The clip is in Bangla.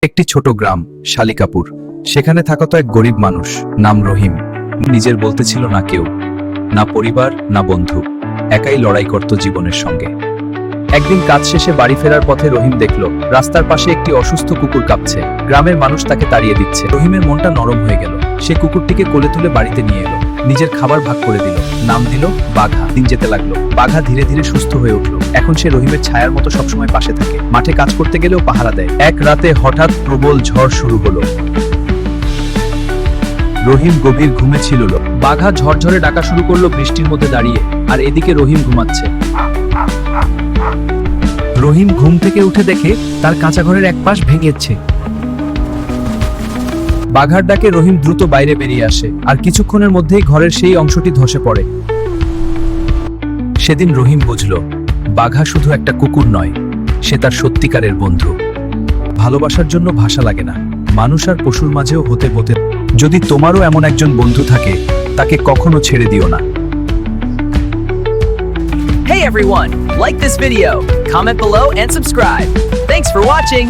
একটি ছোট গ্রাম শালিকাপুর। সেখানে থাকতো এক গরিব মানুষ নাম রহিম। নিজের বলতে ছিল না কেউ, না পরিবার না বন্ধু, একাই লড়াই করত জীবনের সঙ্গে। একদিন কাজ শেষে বাড়ি ফেরার পথে রহিম দেখল রাস্তার পাশে একটি অসুস্থ কুকুর কাঁপছে। গ্রামের মানুষ তাকে তাড়িয়ে দিচ্ছে। রহিমের মনটা নরম হয়ে গেল। সে কুকুরটিকে কোলে তুলে বাড়িতে নিয়ে এলো, নিজের খাবার ভাগ করে দিল, নাম দিল বাঘা। দিন যেতে লাগলো, বাঘা ধীরে ধীরে সুস্থ হয়ে উঠল। এখন সে রহিমের ছায়ার মতো সবসময় পাশে থাকে, মাঠে কাজ করতে গেলেও পাহারা দেয়। এক রাতে হঠাৎ প্রবল ঝড় শুরু হলো। রহিম গভীর ঘুমে ছিল। বাঘা ঝরঝরে ডাকা শুরু করলো বৃষ্টির মধ্যে দাঁড়িয়ে, আর এদিকে রহিম ঘুমাচ্ছে। রহিম ঘুম থেকে উঠে দেখে তার কাঁচা ঘরের এক পাশ ভেঙেছে। বাঘার ডাকে রহিম দ্রুত বাইরে বেরিয়ে আসে, আর কিছুক্ষণের মধ্যেই ঘরের সেই অংশটি ধসে পড়ে। সেদিন রহিম বুঝল, বাঘা শুধু একটা কুকুর নয়, সে তার সত্যিকারের বন্ধু। ভালোবাসার জন্য ভাষা লাগে না, মানুষ আর পশুর মাঝেও হতে হতে। যদি তোমারও এমন একজন বন্ধু থাকে, তাকে কখনো ছেড়ে দিও না। Hey everyone, like this video, comment below and subscribe. Thanks for watching.